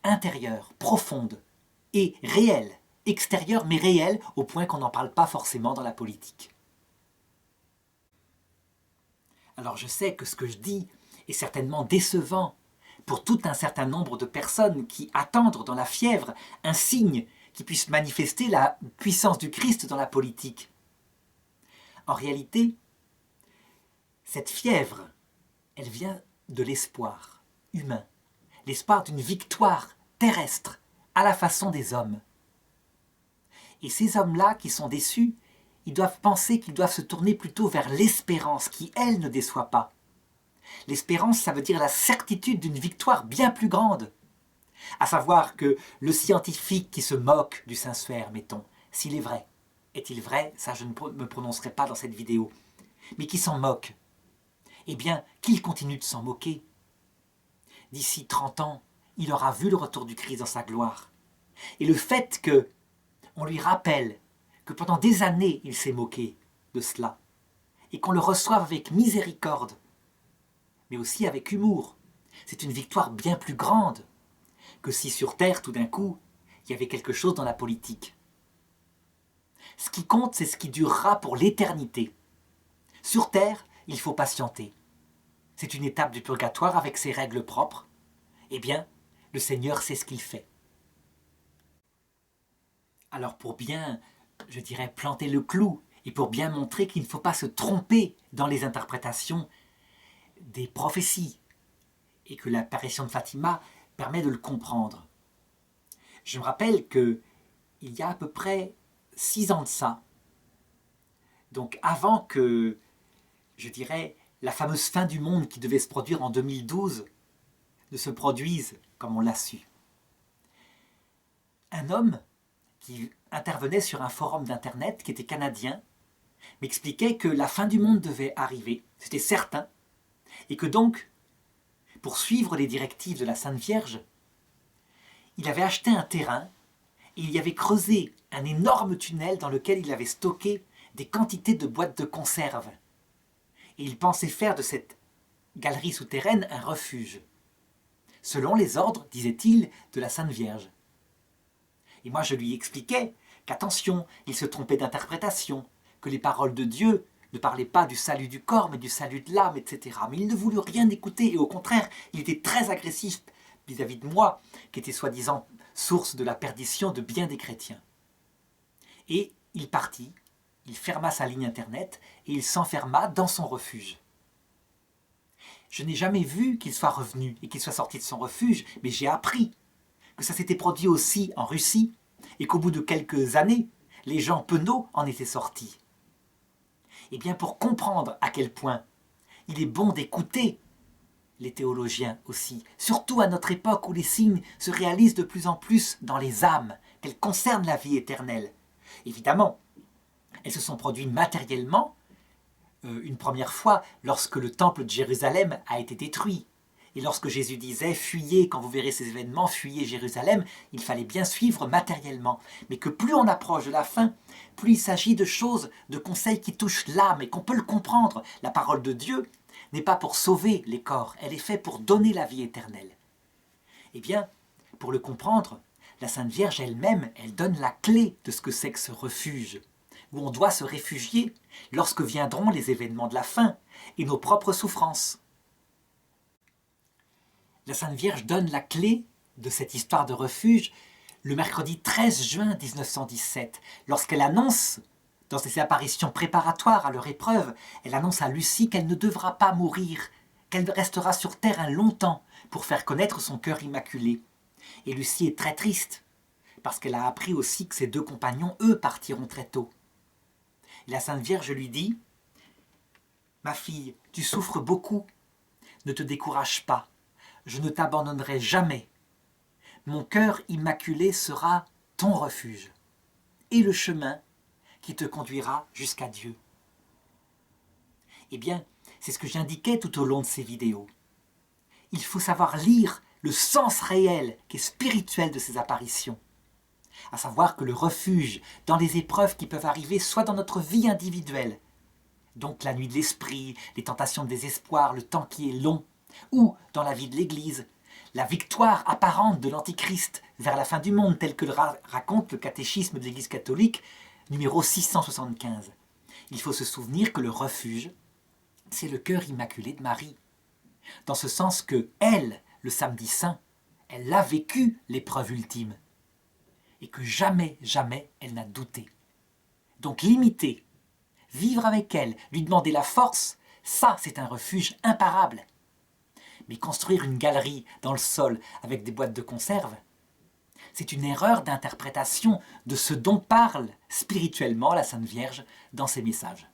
intérieure, profonde et réelle, extérieure mais réelle, au point qu'on n'en parle pas forcément dans la politique. Alors je sais que ce que je dis est certainement décevant pour tout un certain nombre de personnes qui attendent dans la fièvre un signe qui puisse manifester la puissance du Christ dans la politique. En réalité, cette fièvre, elle vient de l'espoir humain, l'espoir d'une victoire terrestre à la façon des hommes. Et ces hommes-là qui sont déçus, ils doivent penser qu'ils doivent se tourner plutôt vers l'espérance qui, elle, ne déçoit pas. L'espérance, ça veut dire la certitude d'une victoire bien plus grande. À savoir que le scientifique qui se moque du Saint-Suaire, mettons, s'il est vrai, est-il vrai? Ça, je ne me prononcerai pas dans cette vidéo. Mais qui s'en moque, eh bien, qu'il continue de s'en moquer. D'ici 30 ans, il aura vu le retour du Christ dans sa gloire. Et le fait qu'on lui rappelle que pendant des années, il s'est moqué de cela, et qu'on le reçoive avec miséricorde, mais aussi avec humour, c'est une victoire bien plus grande que si sur Terre, tout d'un coup, il y avait quelque chose dans la politique. Ce qui compte, c'est ce qui durera pour l'éternité. Sur Terre, il faut patienter. C'est une étape du purgatoire avec ses règles propres. Eh bien, le Seigneur sait ce qu'il fait. Alors pour bien, je dirais, planter le clou, et pour bien montrer qu'il ne faut pas se tromper dans les interprétations des prophéties, et que l'apparition de Fatima permet de le comprendre. Je me rappelle qu'il y a à peu près 6 ans de ça, donc avant que, je dirais, la fameuse fin du monde qui devait se produire en 2012 ne se produise comme on l'a su. Un homme qui intervenait sur un forum d'internet qui était canadien m'expliquait que la fin du monde devait arriver, c'était certain, et que donc, pour suivre les directives de la Sainte Vierge, il avait acheté un terrain et il y avait creusé un énorme tunnel dans lequel il avait stocké des quantités de boîtes de conserve. Et il pensait faire de cette galerie souterraine un refuge, selon les ordres, disait-il, de la Sainte Vierge. Et moi je lui expliquais qu'attention, il se trompait d'interprétation, que les paroles de Dieu ne parlaient pas du salut du corps, mais du salut de l'âme, etc. Mais il ne voulut rien écouter, et au contraire, il était très agressif vis-à-vis de moi, qui était soi-disant source de la perdition de bien des chrétiens. Et il partit, il ferma sa ligne internet, et il s'enferma dans son refuge. Je n'ai jamais vu qu'il soit revenu et qu'il soit sorti de son refuge, mais j'ai appris que ça s'était produit aussi en Russie, et qu'au bout de quelques années, les gens penauds en étaient sortis. Et bien pour comprendre à quel point il est bon d'écouter les théologiens aussi, surtout à notre époque où les signes se réalisent de plus en plus dans les âmes, qu'elles concernent la vie éternelle. Évidemment, elles se sont produites matériellement une première fois lorsque le temple de Jérusalem a été détruit. Et lorsque Jésus disait « Fuyez, quand vous verrez ces événements, fuyez Jérusalem », il fallait bien suivre matériellement. Mais que plus on approche de la fin, plus il s'agit de choses, de conseils qui touchent l'âme et qu'on peut le comprendre. La parole de Dieu n'est pas pour sauver les corps, elle est faite pour donner la vie éternelle. Eh bien, pour le comprendre, la Sainte Vierge elle-même, elle donne la clé de ce que c'est que ce refuge, où on doit se réfugier lorsque viendront les événements de la fin et nos propres souffrances. La Sainte Vierge donne la clé de cette histoire de refuge le mercredi 13 juin 1917, lorsqu'elle annonce, dans ses apparitions préparatoires à leur épreuve, elle annonce à Lucie qu'elle ne devra pas mourir, qu'elle restera sur terre un long temps pour faire connaître son cœur immaculé. Et Lucie est très triste, parce qu'elle a appris aussi que ses 2 compagnons, eux, partiront très tôt. Et la Sainte Vierge lui dit « Ma fille, tu souffres beaucoup, ne te décourage pas. Je ne t'abandonnerai jamais. Mon cœur immaculé sera ton refuge et le chemin qui te conduira jusqu'à Dieu. » Eh bien, c'est ce que j'indiquais tout au long de ces vidéos. Il faut savoir lire le sens réel, qui est spirituel de ces apparitions. À savoir que le refuge dans les épreuves qui peuvent arriver, soit dans notre vie individuelle, donc la nuit de l'esprit, les tentations de désespoir, le temps qui est long, ou dans la vie de l'Église, la victoire apparente de l'Antichrist vers la fin du monde, telle que le raconte le catéchisme de l'Église catholique, numéro 675. Il faut se souvenir que le refuge, c'est le cœur immaculé de Marie. Dans ce sens que elle, le samedi saint, elle a vécu l'épreuve ultime. Et que jamais, jamais, elle n'a douté. Donc l'imiter, vivre avec elle, lui demander la force, ça c'est un refuge imparable. Mais construire une galerie dans le sol avec des boîtes de conserve, c'est une erreur d'interprétation de ce dont parle spirituellement la Sainte Vierge dans ses messages.